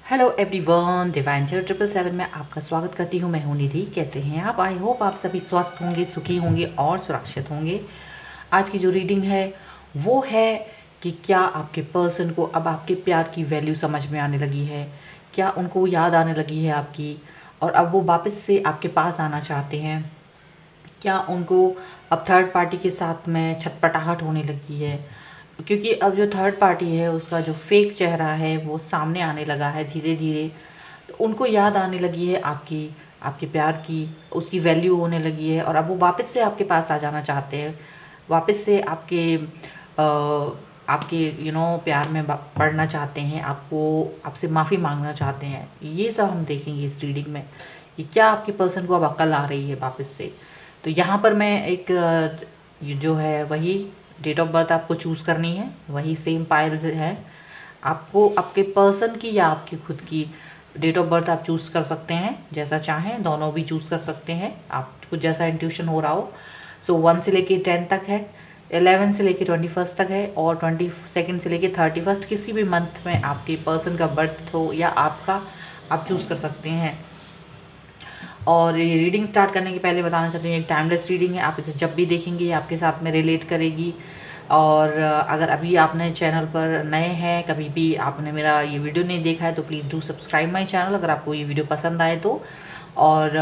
Hello everyone, divine 777 में आपका स्वागत करती हूँ। मैं हूँ निधि। कैसे हैं आप? आई होप आप सभी स्वस्थ होंगे, सुखी होंगे और सुरक्षित होंगे। आज की जो रीडिंग है वो है कि क्या आपके पर्सन को अब आपके प्यार की वैल्यू समझ में आने लगी है, क्या उनको याद आने लगी है आपकी, और अब वो वापस से आपके पास आना चाहते हैं, क्या उनको अब थर्ड पार्टी के साथ में छटपटाहट होने लगी है, क्योंकि अब जो थर्ड पार्टी है उसका जो फेक चेहरा है वो सामने आने लगा है धीरे धीरे। तो उनको याद आने लगी है आपकी, आपके प्यार की, उसकी वैल्यू होने लगी है और अब वो वापस से आपके पास आ जाना चाहते हैं, वापस से आपके प्यार में पड़ना चाहते हैं, आपको आपसे माफ़ी मांगना चाहते हैं। ये सब हम देखेंगे इस रीडिंग में कि क्या आपके पर्सन को अब अक्ल आ रही है वापस से। तो यहाँ पर मैं एक ये जो है वही डेट ऑफ बर्थ आपको चूज़ करनी है, वही सेम पाइल्स है। आपको आपके पर्सन की या आपकी खुद की डेट ऑफ बर्थ आप चूज़ कर सकते हैं, जैसा चाहें दोनों भी चूज़ कर सकते हैं, आपको जैसा इंट्यूशन हो रहा हो। सो 1 से लेके 10 तक है, 11 से लेके 21 तक है और 22 से लेके 31 किसी भी मंथ में आपके पर्सन का बर्थ हो या आपका, आप चूज़ कर सकते हैं। और ये रीडिंग स्टार्ट करने के पहले बताना चाहती हूँ, एक टाइमलेस रीडिंग है, आप इसे जब भी देखेंगे ये आपके साथ में रिलेट करेगी। और अगर अभी आपने चैनल पर नए हैं, कभी भी आपने मेरा ये वीडियो नहीं देखा है तो please do subscribe my channel अगर आपको ये वीडियो पसंद आए तो। और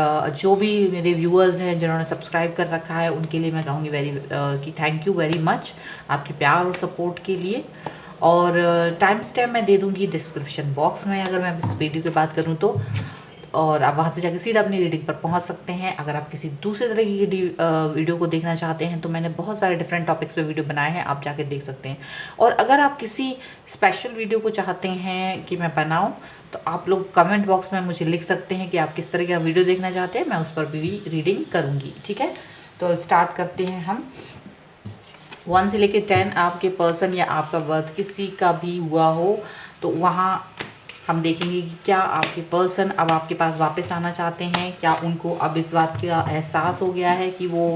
जो भी मेरे व्यूअर्स हैं जिन्होंने सब्सक्राइब कर रखा है उनके लिए मैं कहूँगी कि थैंक यू वेरी मच आपके प्यार और सपोर्ट के लिए। और टाइम स्टैम्प मैं दे दूँगी डिस्क्रिप्शन बॉक्स में अगर मैं इस वीडियो की बात करूँ तो, और आप वहाँ से जाकर सीधा अपनी रीडिंग पर पहुँच सकते हैं। अगर आप किसी दूसरे तरह की वीडियो को देखना चाहते हैं तो मैंने बहुत सारे डिफरेंट टॉपिक्स पे वीडियो बनाए हैं, आप जाकर देख सकते हैं। और अगर आप किसी स्पेशल वीडियो को चाहते हैं कि मैं बनाऊं तो आप लोग कमेंट बॉक्स में मुझे लिख सकते हैं कि आप किस तरह का वीडियो देखना चाहते हैं, मैं उस पर भी रीडिंग करूँगी। ठीक है, तो स्टार्ट करते हैं हम। 1 से लेकर 10 आपके पर्सन या आपका बर्थ किसी का भी हुआ हो तो वहाँ हम देखेंगे कि क्या आपके पर्सन अब आपके पास वापस आना चाहते हैं, क्या उनको अब इस बात का एहसास हो गया है कि वो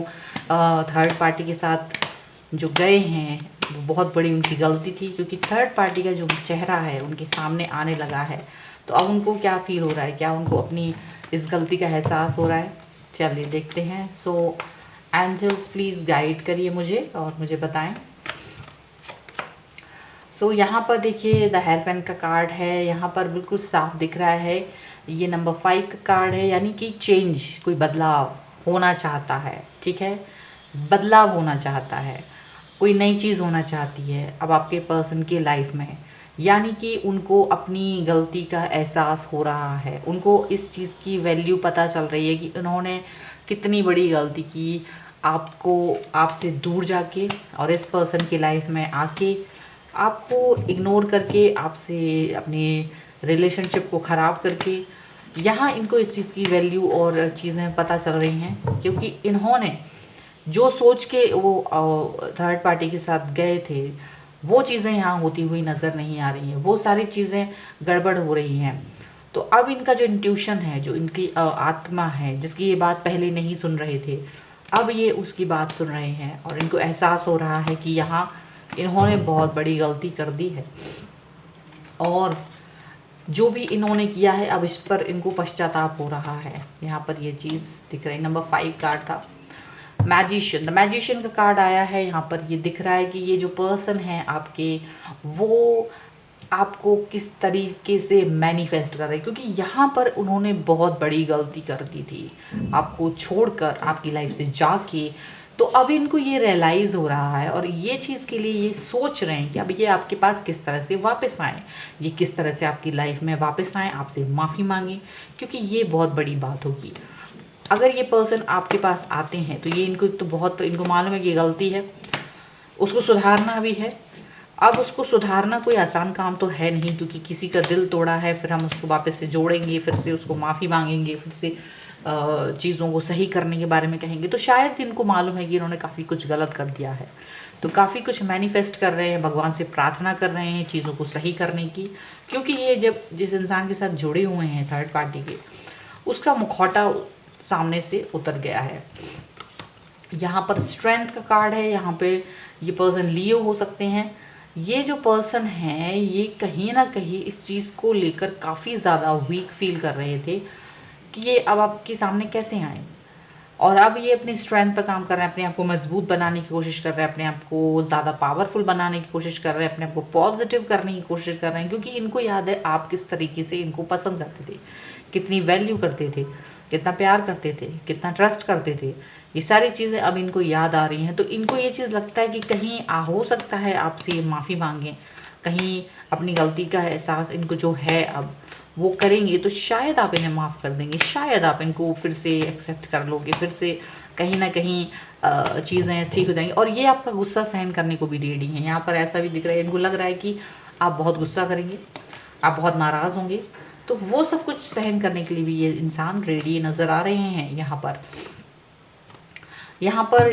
थर्ड पार्टी के साथ जो गए हैं वो बहुत बड़ी उनकी गलती थी, क्योंकि थर्ड पार्टी का जो चेहरा है उनके सामने आने लगा है। तो अब उनको क्या फील हो रहा है, क्या उनको अपनी इस गलती का एहसास हो रहा है, चलिए देखते हैं। सो एंजल्स प्लीज़ गाइड करिए मुझे और मुझे बताएं। सो यहाँ पर देखिए द हेयरपैन का कार्ड है, यहाँ पर बिल्कुल साफ दिख रहा है। ये नंबर 5 का कार्ड है, यानी कि चेंज, कोई बदलाव होना चाहता है। ठीक है, बदलाव होना चाहता है, कोई नई चीज़ होना चाहती है अब आपके पर्सन की लाइफ में, यानी कि उनको अपनी गलती का एहसास हो रहा है, उनको इस चीज़ की वैल्यू पता चल रही है कि उन्होंने कितनी बड़ी गलती की, आपको आपसे दूर जाके और इस पर्सन की लाइफ में आके आपको इग्नोर करके, आपसे अपने रिलेशनशिप को ख़राब करके। यहाँ इनको इस चीज़ की वैल्यू और चीज़ें पता चल रही हैं, क्योंकि इन्होंने जो सोच के वो थर्ड पार्टी के साथ गए थे वो चीज़ें यहाँ होती हुई नज़र नहीं आ रही हैं, वो सारी चीज़ें गड़बड़ हो रही हैं। तो अब इनका जो इंट्यूशन है, जो इनकी आत्मा है जिसकी ये बात पहले नहीं सुन रहे थे, अब ये उसकी बात सुन रहे हैं और इनको एहसास हो रहा है कि यहाँ इन्होंने बहुत बड़ी गलती कर दी है और जो भी इन्होंने किया है अब इस पर इनको पश्चाताप हो रहा है। यहाँ पर ये चीज़ दिख रही, नंबर 5 कार्ड था मैजिशियन। द मैजिशियन का कार्ड आया है। यहाँ पर ये दिख रहा है कि ये जो पर्सन है आपके, वो आपको किस तरीके से मैनिफेस्ट कर रहे हैं, क्योंकि यहाँ पर उन्होंने बहुत बड़ी गलती कर दी थी आपको छोड़कर, आपकी लाइफ से जाके। तो अब इनको ये रियलाइज़ हो रहा है और ये चीज़ के लिए ये सोच रहे हैं कि अब ये आपके पास किस तरह से वापस आएँ, ये किस तरह से आपकी लाइफ में वापस आएँ, आपसे माफ़ी मांगें, क्योंकि ये बहुत बड़ी बात होगी। अगर ये पर्सन आपके पास आते हैं तो ये इनको तो बहुत, इनको मालूम है कि गलती है, उसको सुधारना भी है। अब उसको सुधारना कोई आसान काम तो है नहीं, क्योंकि किसी का दिल तोड़ा है, फिर हम उसको वापस से जोड़ेंगे, फिर से उसको माफ़ी मांगेंगे, फिर से चीज़ों को सही करने के बारे में कहेंगे। तो शायद इनको मालूम है कि इन्होंने काफ़ी कुछ गलत कर दिया है, तो काफ़ी कुछ मैनिफेस्ट कर रहे हैं, भगवान से प्रार्थना कर रहे हैं चीज़ों को सही करने की, क्योंकि ये जब जिस इंसान के साथ जुड़े हुए हैं थर्ड पार्टी के, उसका मुखौटा सामने से उतर गया है। यहाँ पर स्ट्रेंथ का कार्ड है, यहाँ पे ये पर्सन लियो हो सकते हैं ये जो पर्सन है ये कहीं ना कहीं इस चीज़ को लेकर काफ़ी ज़्यादा वीक फील कर रहे थे कि ये अब आपके सामने कैसे आए। और अब ये अपनी स्ट्रेंथ पर काम कर रहे हैं, अपने आप को मजबूत बनाने की कोशिश कर रहे हैं, अपने आप को ज़्यादा पावरफुल बनाने की कोशिश कर रहे हैं, अपने आप को पॉजिटिव करने की कोशिश कर रहे हैं, क्योंकि इनको याद है आप किस तरीके से इनको पसंद करते थे, कितनी वैल्यू करते थे, कितना प्यार करते थे, कितना ट्रस्ट करते थे। ये सारी चीज़ें अब इनको याद आ रही हैं, तो इनको ये चीज़ लगता है कि कहीं हो सकता है आपसे ये माफ़ी मांगें, कहीं अपनी गलती का एहसास इनको जो है अब वो करेंगे तो शायद आप इन्हें माफ़ कर देंगे, शायद आप इनको फिर से एक्सेप्ट कर लोगे, फिर से कहीं ना कहीं चीज़ें ठीक हो जाएंगी। और ये आपका गुस्सा सहन करने को भी रेडी हैं। यहाँ पर ऐसा भी दिख रहा है, इनको लग रहा है कि आप बहुत गुस्सा करेंगे, आप बहुत नाराज़ होंगे, तो वो सब कुछ सहन करने के लिए भी ये इंसान रेडी नज़र आ रहे हैं। यहाँ पर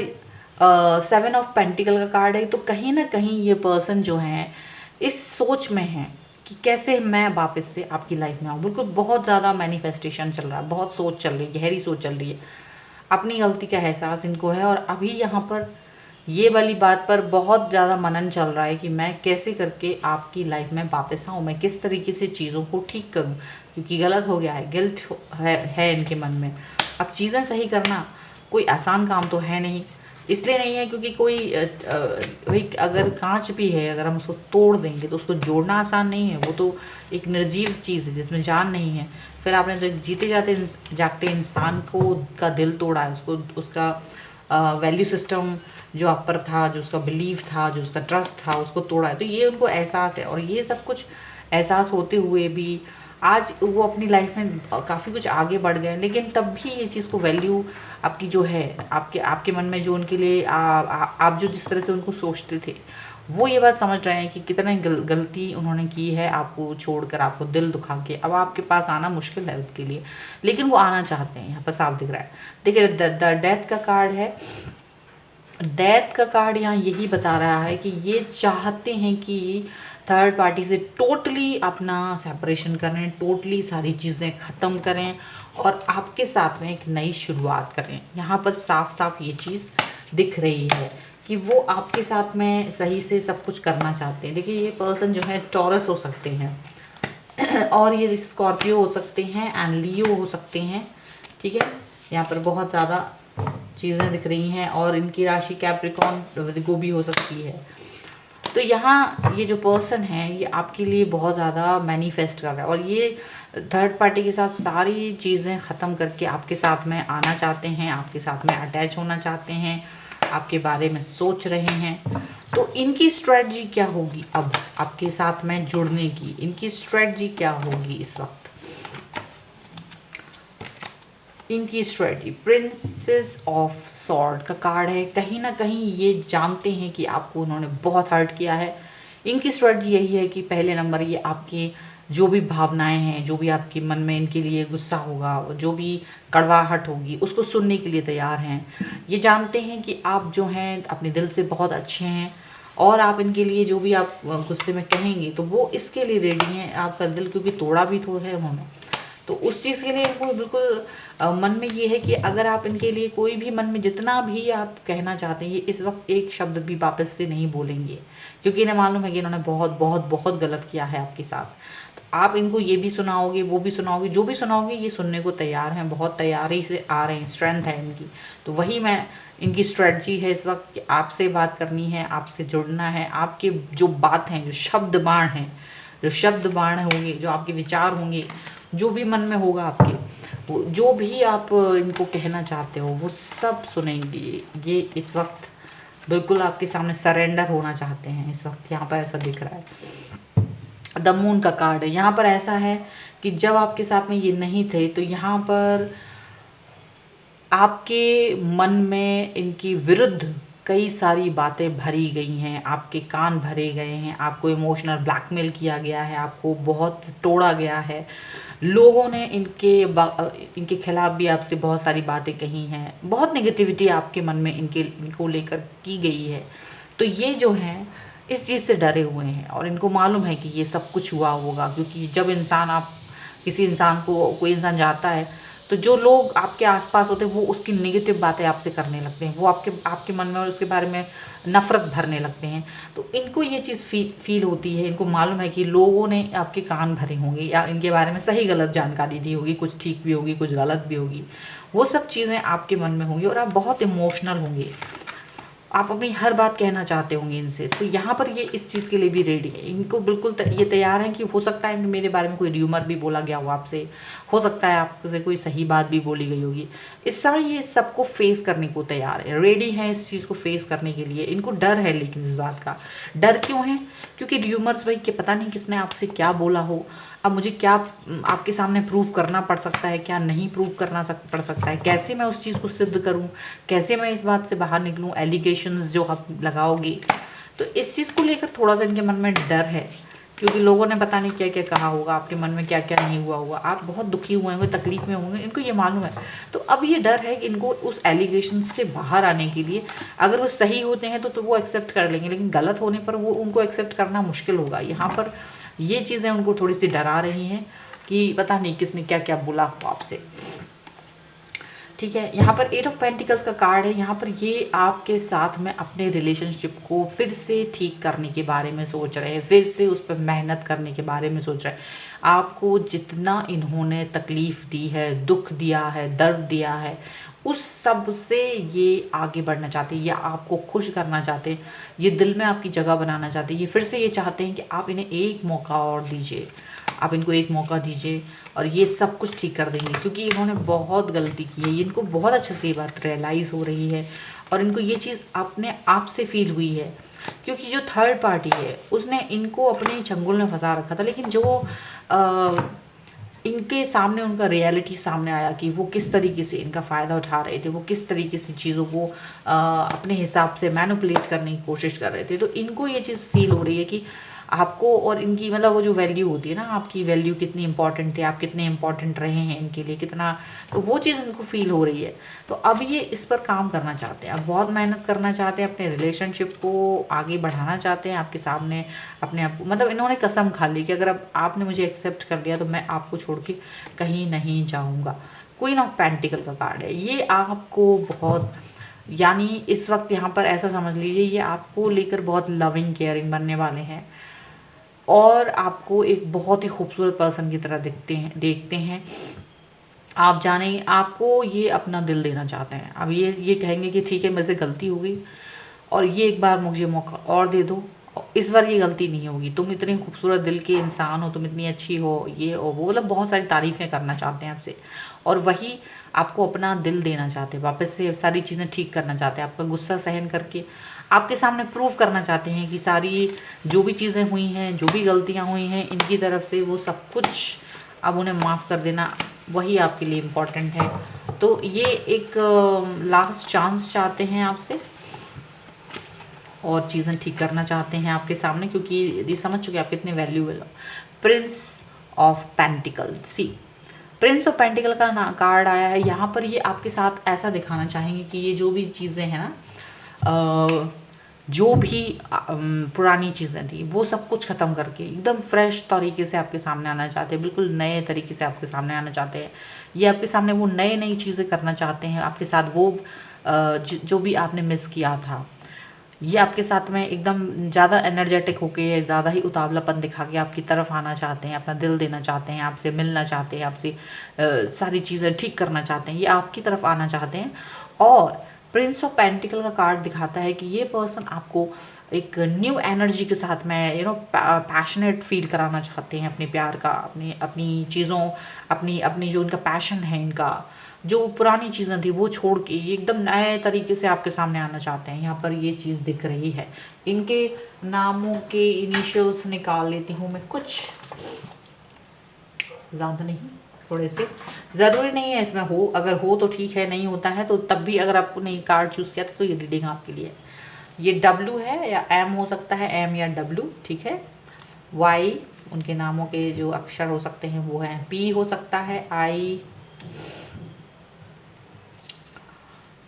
7 ऑफ पेंटिकल का कार्ड है, तो कहीं ना कहीं ये पर्सन जो है इस सोच में है कि कैसे मैं वापस से आपकी लाइफ में आऊँ। बिल्कुल बहुत ज़्यादा मैनिफेस्टेशन चल रहा है, बहुत सोच चल रही है, गहरी सोच चल रही है, अपनी गलती का एहसास इनको है। और अभी यहाँ पर ये वाली बात पर बहुत ज़्यादा मनन चल रहा है कि मैं कैसे करके आपकी लाइफ में वापस आऊँ, मैं किस तरीके से चीज़ों को ठीक करूँ, क्योंकि गलत हो गया है, गिल्ट है इनके मन में। अब चीज़ें सही करना कोई आसान काम तो है नहीं, इसलिए नहीं है क्योंकि कोई भाई अगर कांच भी है, अगर हम उसको तोड़ देंगे तो उसको जोड़ना आसान नहीं है, वो तो एक निर्जीव चीज़ है जिसमें जान नहीं है। फिर आपने तो एक जीते जाते जागते इंसान को का दिल तोड़ा है, उसको उसका वैल्यू सिस्टम जो आप पर था, जो उसका बिलीफ था, जो उसका ट्रस्ट था, उसको तोड़ा है। तो ये उनको एहसास है, और ये सब कुछ एहसास होते हुए भी आज वो अपनी लाइफ में काफ़ी कुछ आगे बढ़ गए, लेकिन तब भी ये चीज़ को वैल्यू आपकी जो है, आपके आपके मन में जो उनके लिए आप जो जिस तरह से उनको सोचते थे, वो ये बात समझ रहे हैं कि कितना गलती उन्होंने की है आपको छोड़कर, आपको दिल दुखा के। अब आपके पास आना मुश्किल है उनके लिए, लेकिन वो आना चाहते हैं। यहाँ पर साफ दिख रहा है। देखिए द डेथ का कार्ड है। डेथ का कार्ड यहाँ यही बता रहा है कि ये चाहते हैं कि थर्ड पार्टी से टोटली अपना सेपरेशन करें, टोटली सारी चीज़ें ख़त्म करें और आपके साथ में एक नई शुरुआत करें। यहाँ पर साफ साफ ये चीज़ दिख रही है कि वो आपके साथ में सही से सब कुछ करना चाहते हैं। देखिए ये पर्सन जो है टॉरस हो सकते हैं और ये स्कॉर्पियो हो सकते हैं एंड लियो हो सकते हैं, ठीक है। यहाँ पर बहुत ज़्यादा चीज़ें दिख रही हैं, और इनकी राशि कैप्रिकॉर्न वर्गो भी हो सकती है। तो यहाँ ये जो पर्सन है ये आपके लिए बहुत ज़्यादा मैनिफेस्ट कर रहा है, और ये थर्ड पार्टी के साथ सारी चीज़ें ख़त्म करके आपके साथ में आना चाहते हैं, आपके साथ में अटैच होना चाहते हैं, आपके बारे में सोच रहे हैं। तो इनकी स्ट्रेटजी क्या होगी अब आपके साथ में जुड़ने की, इनकी स्ट्रेटजी क्या होगी इस वक्त? इनकी स्ट्रेटजी प्रिंसेस ऑफ सॉर्ड का कार्ड है। कहीं ना कहीं ये जानते हैं कि आपको उन्होंने बहुत हर्ट किया है। इनकी स्ट्रेटजी यही है कि पहले नंबर ये आपके जो भी भावनाएं हैं, जो भी आपके मन में इनके लिए गुस्सा होगा, जो भी कड़वाहट होगी, उसको सुनने के लिए तैयार हैं। ये जानते हैं कि आप जो हैं अपने दिल से बहुत अच्छे हैं, और आप इनके लिए जो भी आप गुस्से में कहेंगे तो वो इसके लिए रेडी हैं। आपका दिल क्योंकि तोड़ा भी तो है उन्होंने, तो उस चीज़ के लिए इनको बिल्कुल मन में ये है कि अगर आप इनके लिए कोई भी मन में जितना भी आप कहना चाहते हैं, ये इस वक्त एक शब्द भी वापस से नहीं बोलेंगे, क्योंकि इन्हें मालूम है कि इन्होंने बहुत बहुत बहुत गलत किया है आपके साथ। तो आप इनको ये भी सुनाओगे, वो भी सुनाओगे, जो भी सुनाओगे ये सुनने को तैयार हैं, बहुत तैयारी से आ रहे हैं, स्ट्रेंथ है इनकी। तो वही मैं इनकी स्ट्रेटजी है इस वक्त कि आपसे बात करनी है, आपसे जुड़ना है। आपके जो बात हैं, जो शब्द बाण हैं, जो शब्द बाण होंगे, जो आपके विचार होंगे, जो भी मन में होगा आपके, वो जो भी आप इनको कहना चाहते हो वो सब सुनेंगे। ये इस वक्त बिल्कुल आपके सामने सरेंडर होना चाहते हैं इस वक्त। यहाँ पर ऐसा दिख रहा है। द मून का कार्ड है। यहाँ पर ऐसा है कि जब आपके साथ में ये नहीं थे तो यहाँ पर आपके मन में इनकी विरुद्ध कई सारी बातें भरी गई हैं, आपके कान भरे गए हैं, आपको इमोशनल ब्लैकमेल किया गया है, आपको बहुत तोड़ा गया है। लोगों ने इनके खिलाफ भी आपसे बहुत सारी बातें कही हैं, बहुत नेगेटिविटी आपके मन में इनको लेकर की गई है। तो ये जो हैं इस चीज़ से डरे हुए हैं, और इनको मालूम है कि ये सब कुछ हुआ होगा, क्योंकि जब इंसान आप किसी इंसान को कोई इंसान जाता है तो जो लोग आपके आसपास होते हैं वो उसकी नेगेटिव बातें आपसे करने लगते हैं, वो आपके आपके मन में और उसके बारे में नफ़रत भरने लगते हैं। तो इनको ये चीज़ फील होती है, इनको मालूम है कि लोगों ने आपके कान भरे होंगे या इनके बारे में सही गलत जानकारी दी होगी, कुछ ठीक भी होगी कुछ गलत भी होगी, वो सब चीज़ें आपके मन में होंगी और आप बहुत इमोशनल होंगे, आप अपनी हर बात कहना चाहते होंगे इनसे। तो यहाँ पर ये इस चीज़ के लिए भी रेडी है, इनको बिल्कुल ये तैयार है कि हो सकता है कि मेरे बारे में कोई र्यूमर भी बोला गया हो आपसे, हो सकता है आपसे कोई सही बात भी बोली गई होगी। इस तरह ये सबको फेस करने को तैयार है, रेडी है इस चीज़ को फेस करने के लिए। इनको डर है, लेकिन इस बात का डर क्यों है? क्योंकि र्यूमर्स भाई कि पता नहीं किसने आपसे क्या बोला हो, अब मुझे क्या आपके सामने प्रूव करना पड़ सकता है, क्या नहीं प्रूव करना पड़ सकता है, कैसे मैं उस चीज़ को सिद्ध करूं, कैसे मैं इस बात से बाहर निकलूं, एलिगेशंस जो आप लगाओगे। तो इस चीज़ को लेकर थोड़ा सा इनके मन में डर है, क्योंकि लोगों ने पता नहीं क्या क्या कहा होगा, आपके मन में क्या क्या नहीं हुआ होगा, आप बहुत दुखी हुए होंगे, तकलीफ में होंगे, इनको ये मालूम है। तो अब ये डर है कि इनको उस एलिगेशन से बाहर आने के लिए, अगर वो सही होते हैं तो वो एक्सेप्ट कर लेंगे, लेकिन गलत होने पर वो उनको एक्सेप्ट करना मुश्किल होगा। यहाँ पर ये चीज़ें उनको थोड़ी सी डरा रही हैं कि पता नहीं किसने क्या क्या बोला हो आपसे। ठीक है, यहाँ पर 8 ऑफ पेंटिकल्स का कार्ड है। यहाँ पर ये आपके साथ में अपने रिलेशनशिप को फिर से ठीक करने के बारे में सोच रहे हैं, फिर से उस पर मेहनत करने के बारे में सोच रहे हैं। आपको जितना इन्होंने तकलीफ़ दी है, दुख दिया है, दर्द दिया है, उस सब से ये आगे बढ़ना चाहते हैं, या आपको खुश करना चाहते हैं, ये दिल में आपकी जगह बनाना चाहते हैं। ये फिर से ये चाहते हैं कि आप इन्हें एक मौका और दीजिए, आप इनको एक मौका दीजिए और ये सब कुछ ठीक कर देंगे, क्योंकि इन्होंने बहुत गलती की है। इनको बहुत अच्छे से ये बात रियलाइज़ हो रही है और इनको ये चीज़ अपने आप से फील हुई है, क्योंकि जो थर्ड पार्टी है उसने इनको अपने चंगुल में फंसा रखा था। लेकिन जो इनके सामने उनका रियलिटी सामने आया कि वो किस तरीके से इनका फ़ायदा उठा रहे थे, वो किस तरीके से चीज़ों को अपने हिसाब से मैनिपुलेट करने की कोशिश कर रहे थे। तो इनको ये चीज़ फील हो रही है कि आपको और इनकी मतलब वो जो वैल्यू होती है ना, आपकी वैल्यू कितनी इंपॉर्टेंट है, आप कितने इंपॉर्टेंट रहे हैं इनके लिए, कितना, तो वो चीज़ इनको फील हो रही है। तो अब ये इस पर काम करना चाहते हैं, अब बहुत मेहनत करना चाहते हैं, अपने रिलेशनशिप को आगे बढ़ाना चाहते हैं आपके सामने। अपने आप को मतलब इन्होंने कसम खा ली कि अगर अब आपने मुझे एक्सेप्ट कर लिया तो मैं आपको छोड़ के कहीं नहीं जाऊँगा। क्वीन ऑफ पेंटिकल का कार्ड है ये, आपको बहुत, यानी इस वक्त यहाँ पर ऐसा समझ लीजिए ये आपको लेकर बहुत लविंग केयरिंग बनने वाले हैं और आपको एक बहुत ही खूबसूरत पर्सन की तरह देखते हैं। आप जाने आपको ये अपना दिल देना चाहते हैं। अब ये कहेंगे कि ठीक है मेरे से गलती हो गई और ये एक बार मुझे मौका और दे दो, इस बार ये गलती नहीं होगी, तुम इतने खूबसूरत दिल के इंसान हो, तुम इतनी अच्छी हो, ये और वो, मतलब बहुत सारी तारीफ़ें करना चाहते हैं आपसे और वही आपको अपना दिल देना चाहते हैं, वापस से सारी चीज़ें ठीक करना चाहते हैं, आपका गुस्सा सहन करके आपके सामने प्रूव करना चाहते हैं कि सारी जो भी चीज़ें हुई हैं, जो भी गलतियाँ हुई हैं इनकी तरफ से, वो सब कुछ अब उन्हें माफ़ कर देना, वही आपके लिए इम्पोर्टेंट है। तो ये एक लास्ट चांस चाहते हैं आपसे और चीज़ें ठीक करना चाहते हैं आपके सामने, क्योंकि ये समझ चुके आप कितने वैल्यूएबल हो। Prince of pentacles, see prince of pentacles का कार्ड आया है। यहाँ पर ये आपके साथ ऐसा दिखाना चाहेंगे कि ये जो भी चीज़ें हैं ना, जो भी पुरानी चीज़ें थी वो सब कुछ ख़त्म करके एकदम फ्रेश तरीके से आपके सामने आना चाहते हैं, बिल्कुल नए तरीके से आपके सामने आना चाहते हैं। ये आपके सामने वो नई चीज़ें करना चाहते हैं आपके साथ, वो जो भी आपने मिस किया था, ये आपके साथ में एकदम ज़्यादा एनर्जेटिक होके, ज़्यादा ही उतावलापन दिखा के आपकी तरफ आना चाहते हैं, अपना दिल देना चाहते हैं, आपसे मिलना चाहते हैं, आपसे सारी चीज़ें ठीक करना चाहते हैं, ये आपकी तरफ आना चाहते हैं। और प्रिंस ऑफ पेंटिकल का कार्ड दिखाता है कि ये पर्सन आपको एक न्यू एनर्जी के साथ में पैशनेट फील कराना चाहते हैं अपने प्यार का, अपनी चीज़ों, अपनी जो उनका पैशन है, इनका जो पुरानी चीज़ें थी वो छोड़ के ये एकदम नए तरीके से आपके सामने आना चाहते हैं। यहाँ पर ये चीज़ दिख रही है। इनके नामों के इनिशियल्स निकाल लेती हूँ मैं, कुछ ज़्यादा नहीं, थोड़े से, ज़रूरी नहीं है इसमें हो, अगर हो तो ठीक है, नहीं होता है तो तब भी अगर आपने ये कार्ड चूज़ किया तो ये रीडिंग आपके लिए है। ये W है या M हो सकता है, M या W, ठीक है। Y उनके नामों के जो अक्षर हो सकते हैं वो हैं, P हो सकता है, I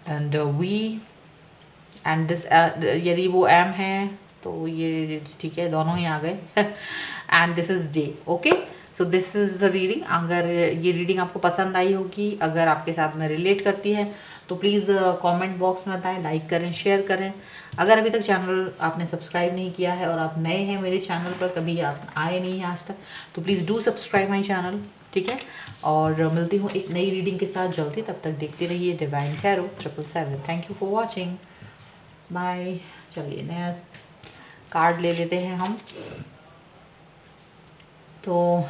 and V and this, यदि वो M है तो ये ठीक है, दोनों ही आ गए and this is J, okay. So this is the reading. अगर ये रीडिंग आपको पसंद आई होगी, अगर आपके साथ में रिलेट करती है, तो प्लीज़ कमेंट बॉक्स में बताएं, लाइक करें, शेयर करें। अगर अभी तक चैनल आपने सब्सक्राइब नहीं किया है और आप नए हैं मेरे चैनल पर, कभी आप आए नहीं हैं आज तक, तो please do subscribe my channel, ठीक है। और मिलती हूँ एक नई रीडिंग के साथ जल्दी, तब तक देखते रहिए divine tarot 777। Thank you for watching, bye. चलिए नया कार्ड ले लेते हैं हम। तो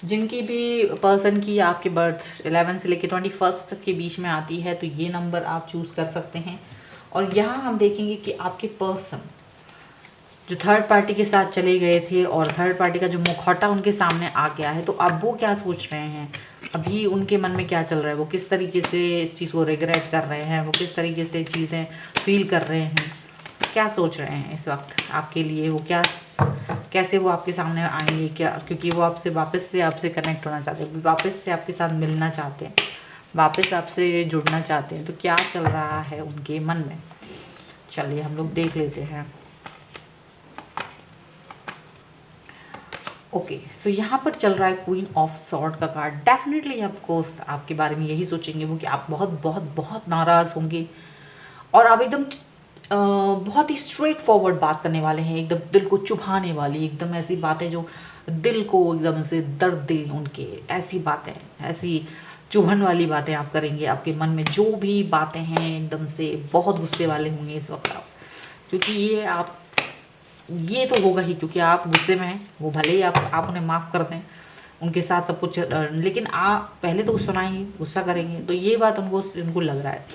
जिनकी भी पर्सन की आपके बर्थ 11 से लेकर 21 तक के बीच में आती है, तो ये नंबर आप चूज़ कर सकते हैं। और यहाँ हम देखेंगे कि आपके पर्सन जो थर्ड पार्टी के साथ चले गए थे और थर्ड पार्टी का जो मुखौटा उनके सामने आ गया है, तो अब वो क्या सोच रहे हैं, अभी उनके मन में क्या चल रहा है, वो किस तरीके से इस चीज़ को रिग्रेट कर रहे हैं, वो किस तरीके से चीज़ें फील कर रहे हैं, क्या सोच रहे हैं इस वक्त आपके लिए, वो क्या, कैसे वो आपके सामने आएंगे, क्या, क्योंकि वो आपसे वापस से आपसे कनेक्ट होना चाहते हैं, वापस से आपके साथ मिलना चाहते हैं, वापस आपसे जुड़ना चाहते हैं। तो क्या चल रहा है उनके मन में, चलिए हम लोग देख लेते हैं। ओके, सो यहाँ पर चल रहा है क्वीन ऑफ सॉर्ड का कार्ड। डेफिनेटली आपको आपके बारे में यही सोचेंगे वो कि आप बहुत बहुत बहुत नाराज़ होंगे और आप एकदम बहुत ही स्ट्रेट फॉरवर्ड बात करने वाले हैं, एकदम दिल को चुभाने वाली, एकदम ऐसी बातें जो दिल को एकदम से दर्द दें, उनके ऐसी बातें, ऐसी चुभन वाली बातें आप करेंगे। आपके मन में जो भी बातें हैं एकदम से बहुत गुस्से वाले होंगे इस वक्त आप, क्योंकि ये तो होगा ही, क्योंकि आप गुस्से में हैं। वो भले ही आप उन्हें माफ़ कर दें, उनके साथ सब कुछ, लेकिन आप पहले तो सुनाएंगे, गुस्सा करेंगे। तो ये बात उनको लग रहा है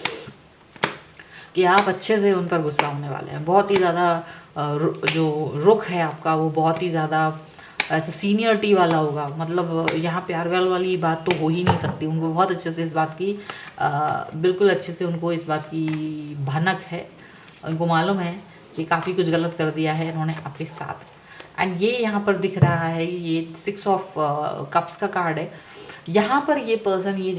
कि आप अच्छे से उन पर गुस्सा होने वाले हैं। बहुत ही ज़्यादा जो रुख है आपका वो बहुत ही ज़्यादा ऐसा सीनियरिटी वाला होगा, मतलब यहाँ प्यार व्यार वाली बात तो हो ही नहीं सकती। उनको बहुत अच्छे से इस बात की बिल्कुल अच्छे से उनको इस बात की भनक है, उनको मालूम है कि काफ़ी कुछ गलत कर दिया है इन्होंने आपके साथ। एंड ये यहाँ पर दिख रहा है, ये 6 ऑफ कप्स का कार्ड है। यहाँ पर ये पर्सन ये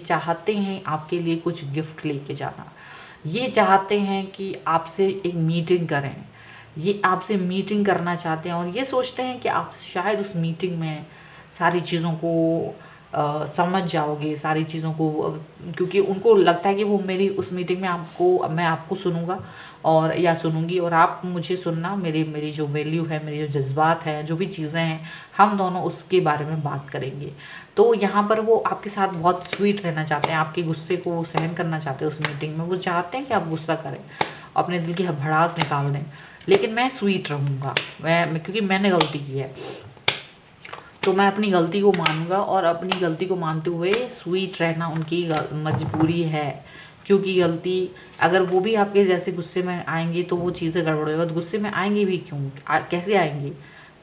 चाहते हैं आपके लिए कुछ गिफ्ट लेके जाना, ये चाहते हैं कि आपसे एक मीटिंग करें, ये आपसे मीटिंग करना चाहते हैं और ये सोचते हैं कि आप शायद उस मीटिंग में सारी चीज़ों को समझ जाओगे, सारी चीज़ों को, क्योंकि उनको लगता है कि वो मेरी उस मीटिंग में मैं आपको सुनूंगा और या सुनूंगी और आप मुझे सुनना, मेरी जो वैल्यू है, मेरी जो जज्बात हैं, जो भी चीज़ें हैं, हम दोनों उसके बारे में बात करेंगे। तो यहाँ पर वो आपके साथ बहुत स्वीट रहना चाहते हैं, आपके गुस्से को वो सहन करना चाहते हैं उस मीटिंग में। वो चाहते हैं कि आप गुस्सा करें, अपने दिल की भड़ास निकाल दें, लेकिन मैं स्वीट रहूँगा, क्योंकि मैंने गलती की है, तो मैं अपनी गलती को मानूंगा और अपनी गलती को मानते हुए स्वीट रहना उनकी मजबूरी है। क्योंकि गलती, अगर वो भी आपके जैसे गुस्से में आएंगे तो वो चीज़ें गड़बड़ होगा। तो गुस्से में आएंगे भी क्यों, कैसे आएंगे,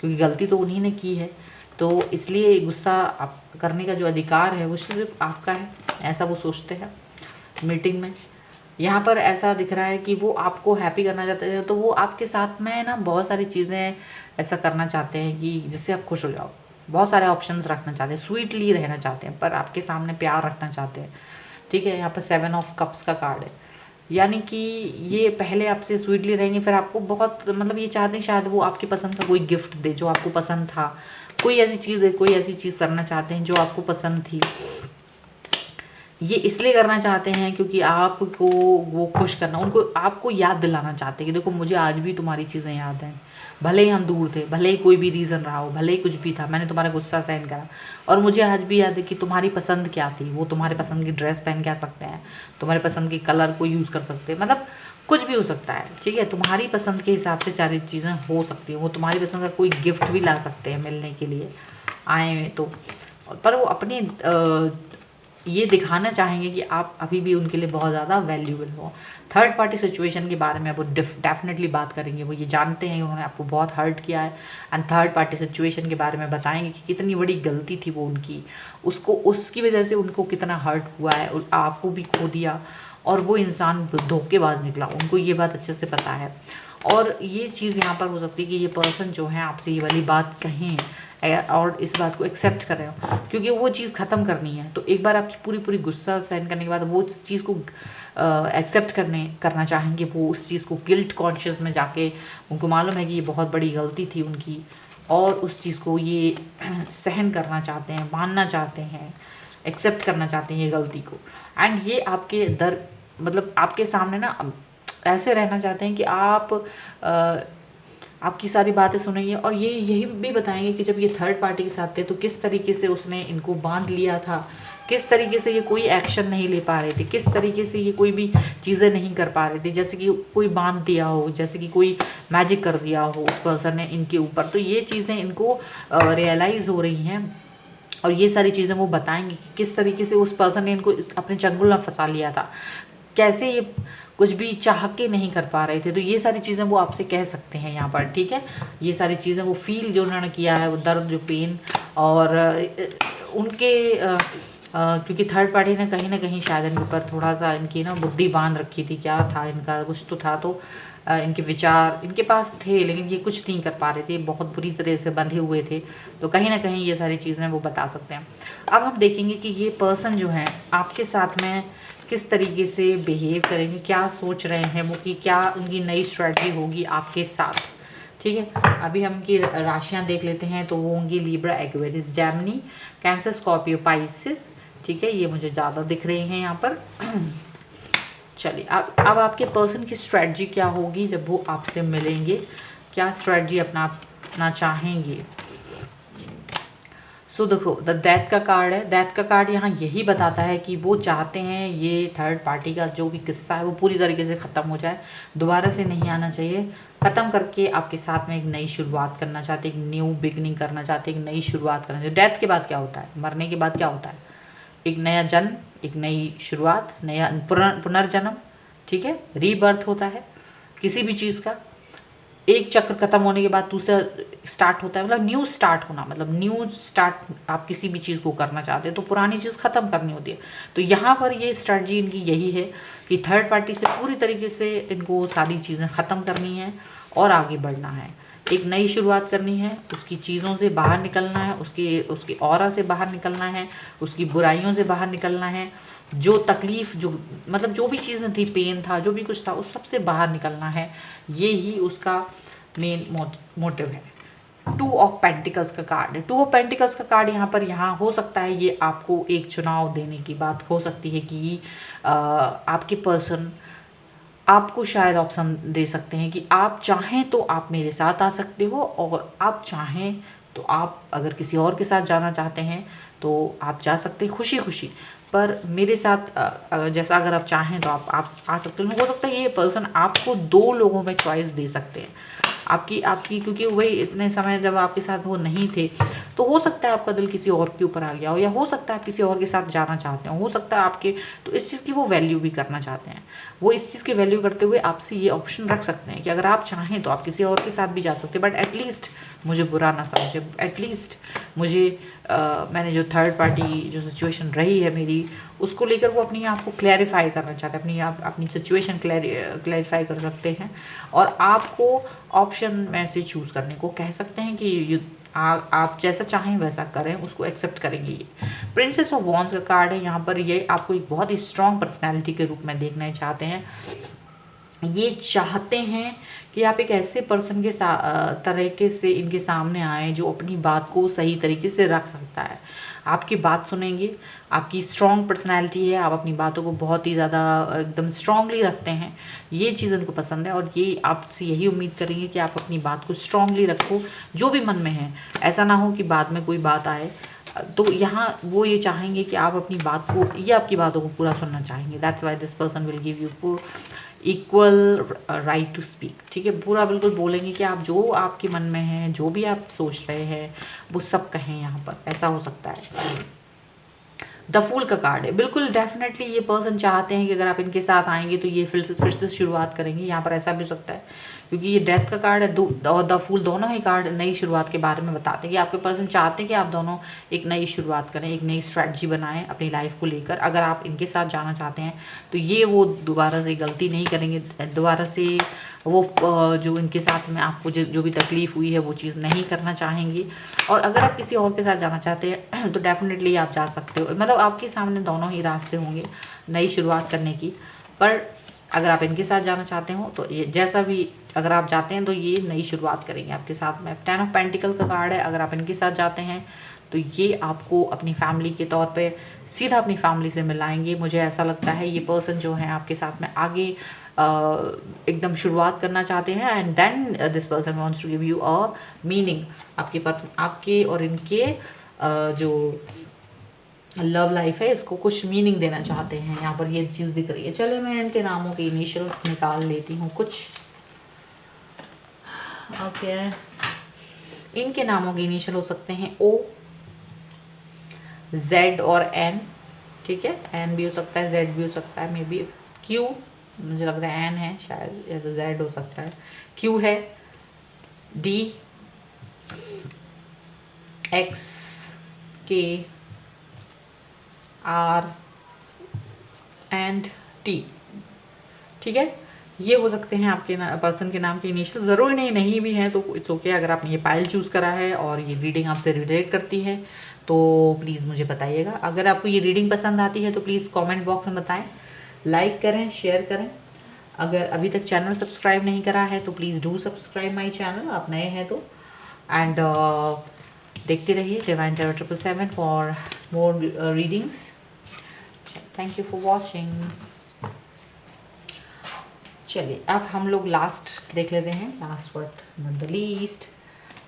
क्योंकि गलती तो उन्हीं ने की है। तो इसलिए गुस्सा आप करने का जो अधिकार है वो सिर्फ आपका है, ऐसा वो सोचते हैं मीटिंग में। यहाँ पर ऐसा दिख रहा है कि वो आपको हैप्पी करना चाहते हैं, तो वो आपके साथ में ना बहुत सारी चीज़ें ऐसा करना चाहते हैं कि जिससे आप खुश हो जाओ। बहुत सारे ऑप्शंस रखना चाहते हैं, स्वीटली रहना चाहते हैं, पर आपके सामने प्यार रखना चाहते हैं, ठीक है। यहाँ पर 7 ऑफ कप्स का कार्ड है, यानी कि ये पहले आपसे स्वीटली रहेंगे, फिर आपको बहुत, मतलब ये चाहते हैं शायद वो आपकी पसंद का कोई गिफ्ट दे जो आपको पसंद था, कोई ऐसी चीज़ करना चाहते हैं जो आपको पसंद थी। ये इसलिए करना चाहते हैं क्योंकि आपको वो खुश करना, उनको आपको याद दिलाना चाहते हैं कि देखो मुझे आज भी तुम्हारी चीज़ें याद हैं, भले ही हम दूर थे, भले ही कोई भी रीज़न रहा हो, भले ही कुछ भी था, मैंने तुम्हारा गुस्सा सहन करा और मुझे आज भी याद है कि तुम्हारी पसंद क्या थी। वो तुम्हारे पसंद की ड्रेस पहन के आ सकते हैं, तुम्हारे पसंद के कलर को यूज़ कर सकते हैं, मतलब कुछ भी हो सकता है, ठीक है। तुम्हारी पसंद के हिसाब से सारी चीज़ें हो सकती हैं। वो तुम्हारी पसंद का कोई गिफ्ट भी ला सकते हैं मिलने के लिए आए हैं तो, पर वो अपने ये दिखाना चाहेंगे कि आप अभी भी उनके लिए बहुत ज़्यादा वैल्यूबल हो। थर्ड पार्टी सिचुएशन के बारे में वो डेफिनेटली बात करेंगे। वो ये जानते हैं उन्होंने आपको बहुत हर्ट किया है एंड थर्ड पार्टी सिचुएशन के बारे में बताएंगे कि कितनी बड़ी गलती थी वो उनकी, उसकी वजह से उनको कितना हर्ट हुआ है, आपको भी खो दिया और वो इंसान धोखेबाज निकला, उनको ये बात अच्छे से पता है। और ये चीज़ यहाँ पर हो सकती है कि ये पर्सन जो है आपसे ये वाली बात कहें और इस बात को एक्सेप्ट कर रहे हो, क्योंकि वो चीज़ ख़त्म करनी है। तो एक बार आपकी पूरी गुस्सा सहन करने के बाद वो चीज़ को एक्सेप्ट करना चाहेंगे। वो उस चीज़ को गिल्ट कॉन्शियस में जाके, उनको मालूम है कि ये बहुत बड़ी गलती थी उनकी और उस चीज़ को ये सहन करना चाहते हैं, मानना चाहते हैं, एक्सेप्ट करना चाहते हैं ये गलती को। एंड ये आपके मतलब आपके सामने ना ऐसे रहना चाहते हैं कि आपकी सारी बातें सुनेंगे और ये यही भी बताएंगे कि जब ये थर्ड पार्टी के साथ थे तो किस तरीके से उसने इनको बांध लिया था, किस तरीके से ये कोई एक्शन नहीं ले पा रहे थे, किस तरीके से ये कोई भी चीज़ें नहीं कर पा रहे थे, जैसे कि कोई बांध दिया हो, जैसे कि कोई मैजिक कर दिया हो उस पर्सन ने इनके ऊपर। तो ये चीज़ें इनको रियलाइज़ हो रही हैं और ये सारी चीज़ें वो बताएंगे कि किस तरीके से उस पर्सन ने इनको अपने चंगुल में फंसा लिया था, कैसे ये कुछ भी चाह के नहीं कर पा रहे थे। तो ये सारी चीज़ें वो आपसे कह सकते हैं यहाँ पर, ठीक है। ये सारी चीज़ें वो फील जो उन्होंने किया है, वो दर्द, जो पेन, और उनके क्योंकि थर्ड पार्टी ने कहीं ना कहीं शायद इनके ऊपर थोड़ा सा इनकी ना बुद्धि बांध रखी थी, क्या था इनका, कुछ तो था। तो इनके विचार इनके पास थे लेकिन ये कुछ नहीं कर पा रहे थे, बहुत बुरी तरह से बंधे हुए थे। तो कहीं ना कहीं ये सारी चीज़ें वो बता सकते हैं। अब हम देखेंगे कि ये पर्सन जो है आपके साथ में किस तरीके से बिहेव करेंगे, क्या सोच रहे हैं वो, कि क्या उनकी नई स्ट्रेटजी होगी आपके साथ, ठीक है। अभी हम इनकी राशियाँ देख लेते हैं। तो वो होंगी Libra, Aquarius, Gemini, cancer, Scorpio, Pisces, ठीक है। ये मुझे ज़्यादा दिख रहे हैं यहाँ पर। चलिए अब आपके पर्सन की स्ट्रेटजी क्या होगी जब वो आपसे मिलेंगे, क्या स्ट्रेटजी अपनाना चाहेंगे। सो देखो, द डेथ का कार्ड है। डेथ का कार्ड यहाँ यही बताता है कि वो चाहते हैं ये थर्ड पार्टी का जो भी किस्सा है वो पूरी तरीके से ख़त्म हो जाए, दोबारा से नहीं आना चाहिए। ख़त्म करके आपके साथ में एक नई शुरुआत करना चाहते हैं, एक न्यू बिगनिंग करना चाहते हैं, एक नई शुरुआत करना चाहते हैं। डेथ के बाद क्या होता है, मरने के बाद क्या होता है, एक नया जन्म, एक नई शुरुआत, नया पुनर्जन्म, ठीक है। रीबर्थ होता है किसी भी चीज़ का। एक चक्र खत्म होने के बाद दूसरा स्टार्ट होता है, मतलब न्यू स्टार्ट होना, मतलब न्यू स्टार्ट आप किसी भी चीज़ को करना चाहते हैं तो पुरानी चीज़ ख़त्म करनी होती है। तो यहाँ पर ये स्ट्रेटजी इनकी यही है कि थर्ड पार्टी से पूरी तरीके से इनको सारी चीज़ें ख़त्म करनी है और आगे बढ़ना है, एक नई शुरुआत करनी है, उसकी चीज़ों से बाहर निकलना है, उसके ऑरा से बाहर निकलना है, उसकी बुराइयों से बाहर निकलना है, जो तकलीफ़, जो मतलब जो भी चीज़ें थी, पेन था, जो भी कुछ था, उस सब से बाहर निकलना है। ये ही उसका मेन मोटिव है। टू ऑफ पेंटिकल्स का कार्ड है। टू ऑफ पेंटिकल्स का कार्ड यहाँ हो सकता है ये आपको एक चुनाव देने की बात हो सकती है कि आपके पर्सन आपको शायद ऑप्शन दे सकते हैं कि आप चाहें तो आप मेरे साथ आ सकते हो, और आप चाहें तो आप अगर किसी और के साथ जाना चाहते हैं तो आप जा सकते हैं खुशी खुशी, पर मेरे साथ जैसा अगर आप चाहें तो आप आ सकते हो। हो सकता है ये पर्सन आपको 2 लोगों में चॉइस दे सकते हैं, आपकी क्योंकि वही इतने समय जब आपके साथ वो नहीं थे तो हो सकता है आपका दिल किसी और के ऊपर आ गया हो, या हो सकता है आप किसी और के साथ जाना चाहते हो सकता है आपके, तो इस चीज़ की वो वैल्यू भी करना चाहते हैं। वो इस चीज़ की वैल्यू करते हुए आपसे ये ऑप्शन रख सकते हैं कि अगर आप चाहें तो आप किसी और के साथ भी जा सकते हैं, बट एटलीस्ट मुझे बुरा ना समझे, एटलीस्ट मुझे मैंने जो थर्ड पार्टी जो सिचुएशन रही है मेरी, उसको लेकर वो अपनी आप को क्लैरिफाई करना चाहते हैं, अपनी सिचुएशन क्लैरिफाई कर सकते हैं, और आपको ऑप्शन में से चूज़ करने को कह सकते हैं कि आप जैसा चाहें वैसा करें, उसको एक्सेप्ट करेंगे। ये प्रिंसेस ऑफ वॉन्ड्स का कार्ड है। यहाँ पर ये आपको एक बहुत ही स्ट्रॉन्ग पर्सनैलिटी के रूप में देखना चाहते हैं। ये चाहते हैं कि आप एक ऐसे पर्सन के तरीके से इनके सामने आए जो अपनी बात को सही तरीके से रख सकता है, आपकी बात सुनेंगे, आपकी स्ट्रॉन्ग पर्सनैलिटी है, आप अपनी बातों को बहुत ही ज़्यादा एकदम स्ट्रांगली रखते हैं, ये चीज़ उनको पसंद है, और ये आपसे यही उम्मीद करेंगे कि आप अपनी बात को स्ट्रांगली रखो, जो भी मन में है। ऐसा ना हो कि बाद में कोई बात आए, तो यहाँ वो ये चाहेंगे कि आप अपनी बात को, ये आपकी बातों को पूरा सुनना चाहेंगे। That's why this person will give you equal right to speak, ठीक है। पूरा बिल्कुल बोलेंगे कि आप जो आपके मन में है, जो भी आप सोच रहे हैं वो सब कहें यहाँ पर, ऐसा हो सकता है। द फूल का कार्ड है। बिल्कुल डेफिनेटली ये पर्सन चाहते हैं कि अगर आप इनके साथ आएंगे तो ये फिर से शुरुआत करेंगे। यहाँ पर ऐसा भी हो सकता है क्योंकि ये डेथ का कार्ड है और द फूल, दोनों ही कार्ड नई शुरुआत के बारे में बताते हैं कि आपके पर्सन चाहते हैं कि आप दोनों एक नई शुरुआत करें, एक नई स्ट्रैटेजी बनाएं अपनी लाइफ को लेकर। अगर आप इनके साथ जाना चाहते हैं तो ये वो दोबारा से गलती नहीं करेंगे, दोबारा से वो जो इनके साथ में आपको जो भी तकलीफ़ हुई है वो चीज़ नहीं करना चाहेंगे। और अगर आप किसी और के साथ जाना चाहते हैं तो डेफिनेटली आप जा सकते हो, मतलब आपके सामने दोनों ही रास्ते होंगे नई शुरुआत करने की। पर अगर आप इनके साथ जाना चाहते हो तो ये जैसा भी अगर आप जाते हैं तो ये नई शुरुआत करेंगे आपके साथ में। 10 ऑफ पेंटिकल का कार्ड है, अगर आप इनके साथ जाते हैं तो ये आपको अपनी फैमिली के तौर पे सीधा अपनी फैमिली से मिलाएंगे। मुझे ऐसा लगता है ये पर्सन जो है आपके साथ में आगे एकदम शुरुआत करना चाहते हैं, and then this person wants to give you a meaning. आपके पर्सन आपके और इनके जो लव लाइफ है इसको कुछ मीनिंग देना चाहते हैं, यहाँ पर ये चीज़ दिख रही है। चलिए मैं इनके नामों के इनिशियल्स निकाल लेती हूँ कुछ। ओके, इनके नामों के इनिशियल हो सकते हैं O, Z और N, ठीक है। N भी हो सकता है, Z भी हो सकता है, मे बी Q, मुझे लग रहा है N है शायद, या तो Z हो सकता है। Q है, D, X, K, R and T, ठीक है। ये हो सकते हैं आपके पर्सन के नाम के इनिशियल। ज़रूरी नहीं भी है तो इट्स ओके। अगर आपने ये पाइल चूज़ करा है और ये रीडिंग आपसे रिलेट करती है तो प्लीज़ मुझे बताइएगा। अगर आपको ये रीडिंग पसंद आती है तो प्लीज़ कमेंट बॉक्स में बताएं, लाइक करें, शेयर करें। अगर अभी तक चैनल सब्सक्राइब नहीं करा है तो please do subscribe my channel, आप नए हैं तो। एंड देखते रहिए divine tarot 777 for more readings. Thank you for watching. चलिए अब हम लोग लास्ट देख लेते हैं, last but not the least.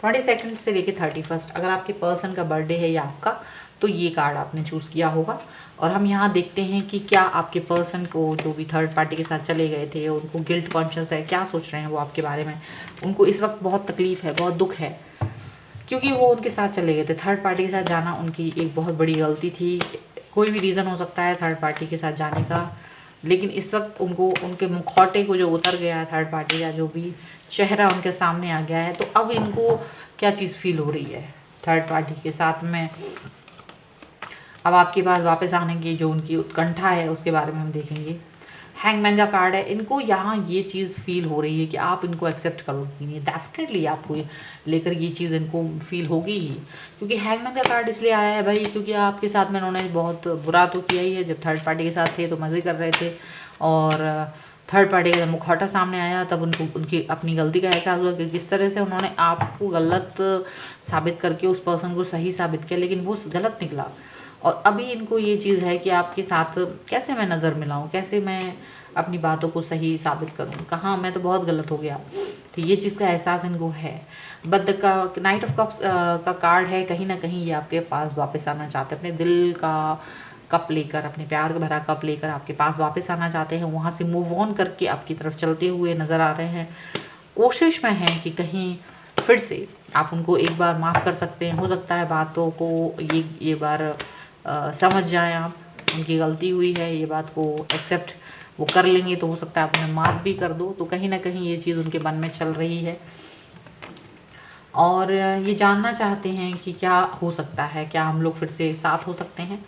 22 से लेके 31, अगर आपके पर्सन का बर्थडे है या आपका, तो ये कार्ड आपने चूज़ किया होगा। और हम यहाँ देखते हैं कि क्या आपके पर्सन को, जो भी थर्ड पार्टी के साथ चले गए थे, उनको गिल्ट कॉन्शियस है, क्या सोच रहे हैं वो आपके बारे में। उनको इस वक्त बहुत तकलीफ़ है, बहुत दुख है, क्योंकि वो उनके साथ चले गए थे। थर्ड पार्टी के साथ जाना उनकी एक बहुत बड़ी गलती थी। कोई भी रीज़न हो सकता है थर्ड पार्टी के साथ जाने का, लेकिन इस वक्त उनको उनके मुखौटे को जो उतर गया है थर्ड पार्टी का, जो भी चेहरा उनके सामने आ गया है, तो अब इनको क्या चीज़ फील हो रही है थर्ड पार्टी के साथ में। अब आपके पास वापस आने की जो उनकी उत्कंठा है उसके बारे में हम देखेंगे। हैंगमैन का कार्ड है। इनको यहाँ ये चीज़ फील हो रही है कि आप इनको एक्सेप्ट करोगे नहीं, डेफिनेटली आपको लेकर ये चीज़ इनको फील होगी ही, क्योंकि हैंगमैन का कार्ड इसलिए आया है भाई, क्योंकि आपके साथ में उन्होंने बहुत बुरा तो किया ही है। जब थर्ड पार्टी के साथ थे तो मज़े कर रहे थे, और थर्ड पार्टी का जब मुखौटा सामने आया तब उनको उनकी अपनी गलती का एहसास हुआ कि किस तरह से उन्होंने आपको गलत साबित करके उस पर्सन को सही साबित किया, लेकिन वो गलत निकला। और अभी इनको ये चीज़ है कि आपके साथ कैसे मैं नज़र मिलाऊं, कैसे मैं अपनी बातों को सही साबित करूं, कहाँ मैं तो बहुत गलत हो गया, तो ये चीज़ का एहसास इनको है। बट का नाइट ऑफ कप्स का कार्ड है। कहीं ना कहीं ये आपके पास वापस आना चाहते हैं, अपने दिल का कप लेकर, अपने प्यार का भरा कप लेकर आपके पास वापस आना चाहते हैं। वहाँ से मूव ऑन करके आपकी तरफ चलते हुए नज़र आ रहे हैं। कोशिश में हैं कि कहीं फिर से आप उनको एक बार माफ़ कर सकते हैं। हो सकता है बातों को ये बार समझ जाएं आप, उनकी गलती हुई है, ये बात को एक्सेप्ट वो कर लेंगे, तो हो सकता है आप उन्हें माफ़ भी कर दो। तो कहीं ना कहीं ये चीज़ उनके मन में चल रही है, और ये जानना चाहते हैं कि क्या हो सकता है, क्या हम लोग फिर से साथ हो सकते हैं।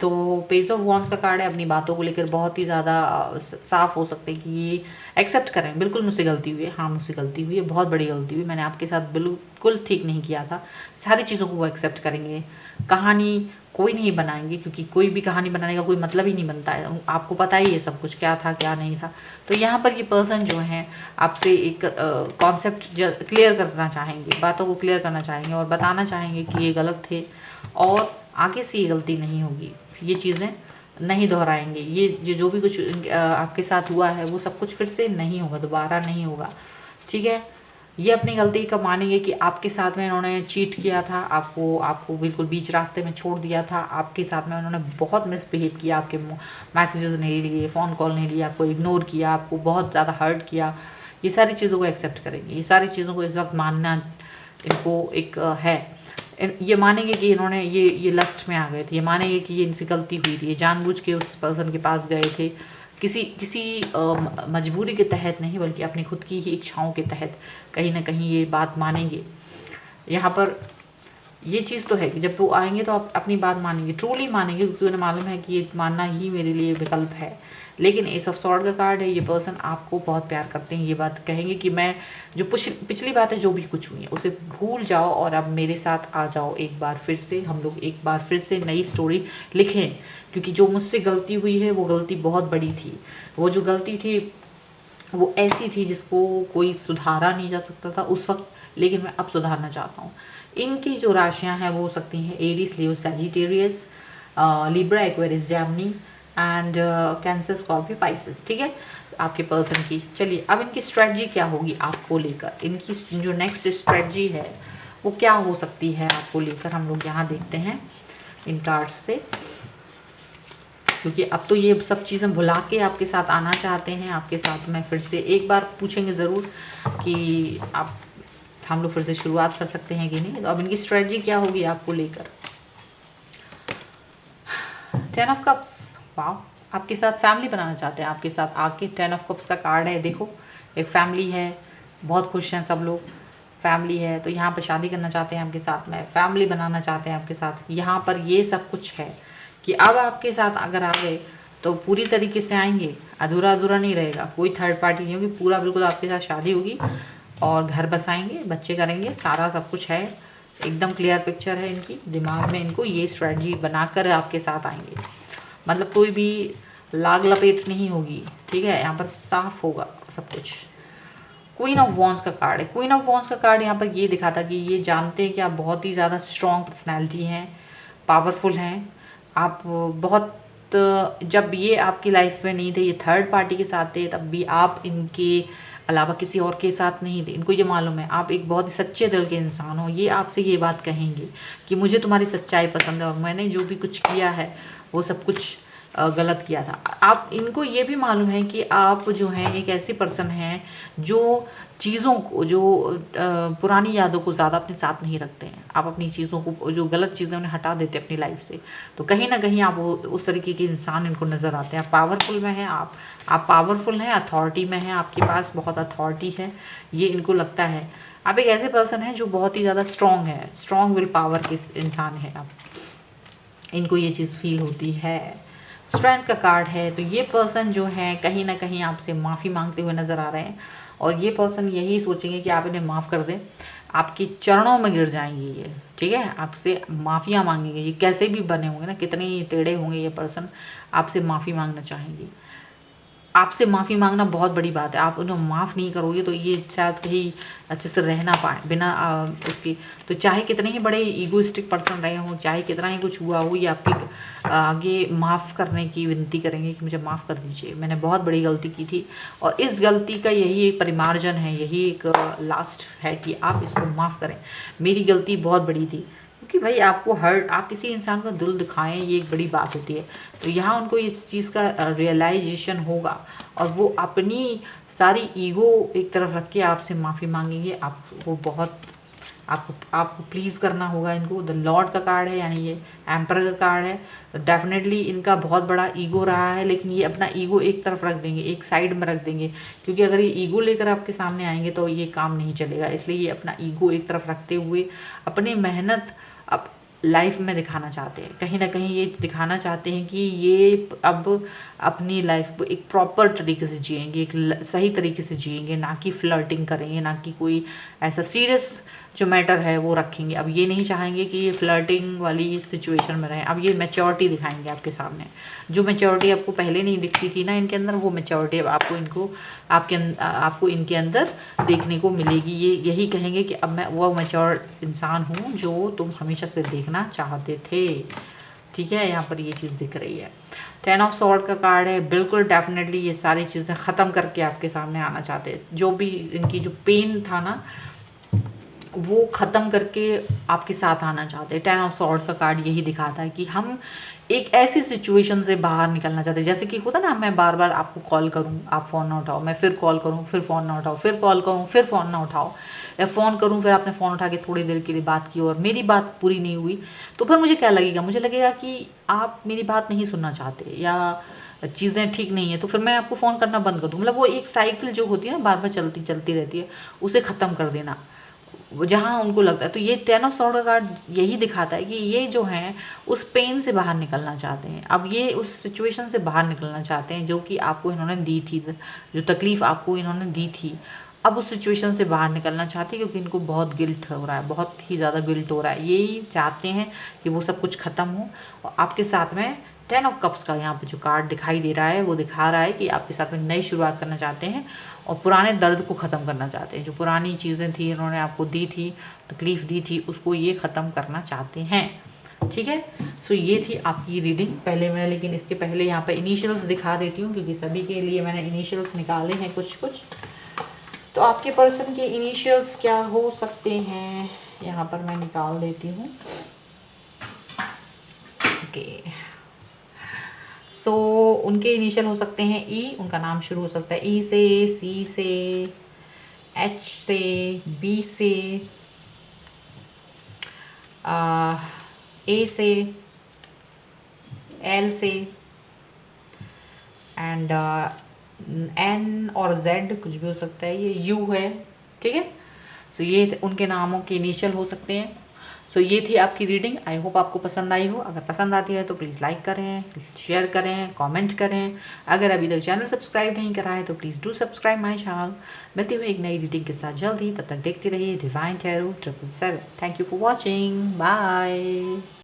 तो पेज ऑफ वॉन्ड्स का कार्ड है। अपनी बातों को लेकर बहुत ही ज़्यादा साफ हो सकते हैं कि ये एक्सेप्ट करें, बिल्कुल मुझसे गलती हुई है, हाँ मुझसे गलती हुई है, बहुत बड़ी गलती हुई, मैंने आपके साथ बिल्कुल ठीक नहीं किया था। सारी चीज़ों को वो एक्सेप्ट करेंगे। कहानी कोई नहीं बनाएंगे, क्योंकि कोई भी कहानी बनाने का कोई मतलब ही नहीं बनता है। आपको पता ही है सब कुछ, क्या था क्या नहीं था। तो यहाँ पर ये पर्सन जो है आपसे एक कॉन्सेप्ट क्लियर करना चाहेंगे, बातों को क्लियर करना चाहेंगे और बताना चाहेंगे कि ये गलत थे और आगे से ये गलती नहीं होगी, ये चीज़ें नहीं दोहराएंगे। ये जो भी कुछ आपके साथ हुआ है वो सब कुछ फिर से नहीं होगा, दोबारा नहीं होगा, ठीक है। ये अपनी गलती का मानेंगे कि आपके साथ में इन्होंने चीट किया था, आपको बिल्कुल बीच रास्ते में छोड़ दिया था। आपके साथ में उन्होंने बहुत मिसबिहेव किया, आपके मैसेजेस नहीं लिए, फ़ोन कॉल नहीं लिया, आपको इग्नोर किया, आपको बहुत ज़्यादा हर्ट किया। ये सारी चीज़ों को एक्सेप्ट करेंगे, ये सारी चीज़ों को इस वक्त मानना इनको एक है। ये मानेंगे कि इन्होंने ये लस्ट में आ गए थे, ये मानेंगे कि ये इनसे गलती हुई थी, ये जानबूझ के उस पर्सन के पास गए थे, किसी मजबूरी के तहत नहीं, बल्कि अपनी खुद की ही इच्छाओं के तहत कहीं ना कहीं ये बात मानेंगे। यहाँ पर ये चीज़ तो है कि जब वो आएंगे तो आप अपनी बात मानेंगे, ट्रूली मानेंगे, क्योंकि उन्हें मालूम है कि ये मानना ही मेरे लिए विकल्प है। लेकिन एस ऑफ सॉर्ड का कार्ड है। ये पर्सन आपको बहुत प्यार करते हैं, ये बात कहेंगे कि मैं जो पिछली बातें जो भी कुछ हुई हैं उसे भूल जाओ और अब मेरे साथ आ जाओ, एक बार फिर से हम लोग एक बार फिर से नई स्टोरी लिखें, क्योंकि जो मुझसे गलती हुई है वो गलती बहुत बड़ी थी। वो जो गलती थी वो ऐसी थी जिसको कोई सुधारा नहीं जा सकता था उस वक्त, लेकिन मैं अब सुधारना चाहता हूँ। इनकी जो राशियाँ हैं वो हो सकती हैं Aries, Leo, Sagittarius, Libra, Aquarius, Gemini and cancer, Scorpio, Pisces. ठीक है, आपके पर्सन की। चलिए अब इनकी स्ट्रेटजी क्या होगी आपको लेकर, इनकी जो नेक्स्ट स्ट्रेटजी है वो क्या हो सकती है आपको लेकर, हम लोग यहाँ देखते हैं इन कार्ड्स से। क्योंकि अब तो ये सब चीज़ें भुला के आपके साथ आना चाहते हैं, आपके साथ में फिर से एक बार पूछेंगे ज़रूर कि आप हम लोग फिर से शुरुआत कर सकते हैं कि नहीं। तो अब इनकी स्ट्रेटजी क्या होगी आपको लेकर। 10 ऑफ कप्स, वाह, आपके साथ फैमिली बनाना चाहते हैं, आपके साथ आके 10 ऑफ कप्स का कार्ड है। देखो एक फैमिली है, बहुत खुश हैं सब लोग, फैमिली है तो यहाँ पर शादी करना चाहते हैं आपके साथ में, फैमिली बनाना चाहते हैं आपके साथ। यहाँ पर ये सब कुछ है कि अब आपके साथ अगर आ गए तो पूरी तरीके से आएंगे, अधूरा अधूरा नहीं रहेगा, कोई थर्ड पार्टी नहीं होगी, पूरा बिल्कुल आपके साथ शादी होगी और घर बसाएंगे, बच्चे करेंगे, सारा सब कुछ है, एकदम क्लियर पिक्चर है इनकी दिमाग में। इनको ये स्ट्रेटजी बनाकर आपके साथ आएंगे, मतलब कोई भी लाग लपेट नहीं होगी। ठीक है, यहाँ पर साफ होगा सब कुछ। क्वीन ऑफ वॉन्ड्स का कार्ड है। क्वीन ऑफ वॉन्ड्स का कार्ड यहाँ पर ये दिखाता कि ये जानते हैं कि आप बहुत ही ज़्यादा स्ट्रॉन्ग पर्सनैलिटी हैं, पावरफुल हैं आप बहुत। जब ये आपकी लाइफ में नहीं थे, ये थर्ड पार्टी के साथ थे, तब भी आप इनके अलावा किसी और के साथ नहीं थे। इनको ये मालूम है आप एक बहुत ही सच्चे दिल के इंसान हो। ये आपसे ये बात कहेंगे कि मुझे तुम्हारी सच्चाई पसंद है और मैंने जो भी कुछ किया है वो सब कुछ गलत किया था। आप इनको ये भी मालूम है कि आप जो हैं एक ऐसे पर्सन हैं जो चीज़ों को, जो पुरानी यादों को ज़्यादा अपने साथ नहीं रखते हैं। आप अपनी चीज़ों को, जो गलत चीज़ें उन्हें हटा देते हैं अपनी लाइफ से। तो कहीं ना कहीं आप वो उस तरीके के इंसान इनको नज़र आते हैं। आप पावरफुल में हैं, आप पावरफुल हैं, अथॉरिटी में हैं, आपके पास बहुत अथॉरिटी है, ये इनको लगता है। आप एक ऐसे पर्सन हैं जो बहुत ही ज़्यादा स्ट्रॉन्ग है, स्ट्रॉन्ग विल पावर के इंसान है आप, इनको ये चीज़ फील होती है। स्ट्रेंथ का कार्ड है, तो ये पर्सन जो है कहीं ना कहीं आपसे माफ़ी मांगते हुए नज़र आ रहे हैं और ये पर्सन यही सोचेंगे कि आप इन्हें माफ़ कर दें, आपके चरणों में गिर जाएंगे ये। ठीक है, आपसे माफ़ियाँ मांगेंगे, ये कैसे भी बने होंगे ना, कितने ही टेढ़े होंगे ये पर्सन, आपसे माफ़ी मांगना चाहेंगे। आपसे माफ़ी मांगना बहुत बड़ी बात है, आप उन्हें माफ़ नहीं करोगे तो ये शायद कहीं अच्छे से रह ना पाए बिना उसकी। तो चाहे कितने ही बड़े ईगोइस्टिक पर्सन रहे हों, चाहे कितना ही कुछ हुआ हो, ये आपके आगे माफ़ करने की विनती करेंगे कि मुझे माफ़ कर दीजिए, मैंने बहुत बड़ी गलती की थी और इस गलती का यही एक परिमार्जन है, यही एक लास्ट है कि आप इसको माफ़ करें। मेरी गलती बहुत बड़ी थी, क्योंकि भाई आपको आप किसी इंसान का दिल दिखाएं, ये एक बड़ी बात होती है। तो यहाँ उनको इस चीज़ का रियलाइजेशन होगा और वो अपनी सारी ईगो एक तरफ रख के आपसे माफ़ी मांगेंगे। आपको बहुत आपको प्लीज़ करना होगा इनको। द लॉर्ड का कार्ड है, यानी ये एम्पर का कार्ड है। तो डेफिनेटली इनका बहुत बड़ा ईगो रहा है, लेकिन ये अपना ईगो एक तरफ रख देंगे, एक साइड में रख देंगे, क्योंकि अगर ये ईगो लेकर आपके सामने आएंगे तो ये काम नहीं चलेगा। इसलिए ये अपना ईगो एक तरफ रखते हुए अपनी मेहनत अब लाइफ में दिखाना चाहते हैं। कहीं ना कहीं ये दिखाना चाहते हैं कि ये अब अपनी लाइफ को एक प्रॉपर तरीके से जिएंगे, एक सही तरीके से जिएंगे, ना कि फ्लर्टिंग करेंगे, ना कि कोई ऐसा सीरियस जो मैटर है वो रखेंगे। अब ये नहीं चाहेंगे कि ये फ्लर्टिंग वाली सिचुएशन में रहें। अब ये मैच्योरिटी दिखाएंगे आपके सामने, जो मैच्योरिटी आपको पहले नहीं दिखती थी ना इनके अंदर, वो मैच्योरिटी अब आपको इनके अंदर देखने को मिलेगी। ये यही कहेंगे कि अब मैं वो मैच्योर इंसान हूँ जो तुम हमेशा से देखना चाहते थे। ठीक है, यहाँ पर ये चीज़ दिख रही है। 10 ऑफ स्वॉर्ड का कार्ड है। बिल्कुल डेफिनेटली ये सारी चीज़ें ख़त्म करके आपके सामने आना चाहते हैं। जो भी इनकी जो पेन था ना, वो ख़त्म करके आपके साथ आना चाहते हैं। 10 ऑफ स्वॉर्ड का कार्ड यही दिखाता है कि हम एक ऐसी सिचुएशन से बाहर निकलना चाहते हैं। जैसे कि होता ना, मैं बार बार आपको कॉल करूं, आप फ़ोन ना उठाओ, मैं फिर कॉल करूं, फिर फ़ोन ना उठाओ, फिर कॉल करूं, फिर फ़ोन ना उठाओ, या फ़ोन करूं फिर आपने फ़ोन उठा के थोड़ी देर के लिए बात की और मेरी बात पूरी नहीं हुई, तो फिर मुझे क्या लगेगा? मुझे लगेगा कि आप मेरी बात नहीं सुनना चाहते या चीज़ें ठीक नहीं है, तो फिर मैं आपको फ़ोन करना बंद कर दूँ। मतलब वो एक साइकिल जो होती है ना, बार बार चलती चलती रहती है, उसे ख़त्म कर देना जहाँ उनको लगता है। तो ये 10 ऑफ स्वॉर्ड का कार्ड यही दिखाता है कि ये जो हैं उस पेन से बाहर निकलना चाहते हैं। अब ये उस सिचुएशन से बाहर निकलना चाहते हैं जो कि आपको इन्होंने दी थी, जो तकलीफ़ आपको इन्होंने दी थी, अब उस सिचुएशन से बाहर निकलना चाहते हैं, क्योंकि इनको बहुत गिल्ट हो रहा है, बहुत ही ज़्यादा गिल्ट हो रहा है। यही चाहते हैं कि वो सब कुछ ख़त्म हो और आपके साथ में 10 ऑफ कप्स का यहाँ पे जो कार्ड दिखाई दे रहा है वो दिखा रहा है कि आपके साथ में नई शुरुआत करना चाहते हैं और पुराने दर्द को ख़त्म करना चाहते हैं। जो पुरानी चीज़ें थी, इन्होंने आपको दी थी, तकलीफ़ दी थी, उसको ये ख़त्म करना चाहते हैं। ठीक है, सो ये थी आपकी रीडिंग। पहले मैं लेकिन इसके पहले यहाँ पे इनिशियल्स दिखा देती हूँ, क्योंकि सभी के लिए मैंने इनिशियल्स निकाले हैं कुछ। तो आपके पर्सन के इनिशियल्स क्या हो सकते हैं, यहाँ पर मैं निकाल देती हूँ। ओके, सो उनके इनिशियल हो सकते हैं ई, उनका नाम शुरू हो सकता है ई से, सी से, एच से, बी से, ए से, एल से, एंड एन और जेड कुछ भी हो सकता है, ये यू है। ठीक है, सो ये उनके नामों के इनिशियल हो सकते हैं। सो ये थी आपकी रीडिंग। आई होप आपको पसंद आई हो। अगर पसंद आती है तो प्लीज़ लाइक करें, शेयर करें, कमेंट करें। अगर अभी तक चैनल सब्सक्राइब नहीं करा है तो please do subscribe my channel. मिलती हुई एक नई रीडिंग के साथ जल्द ही, तब तक देखते रहिए divine tarot 777। Thank you for watching, bye.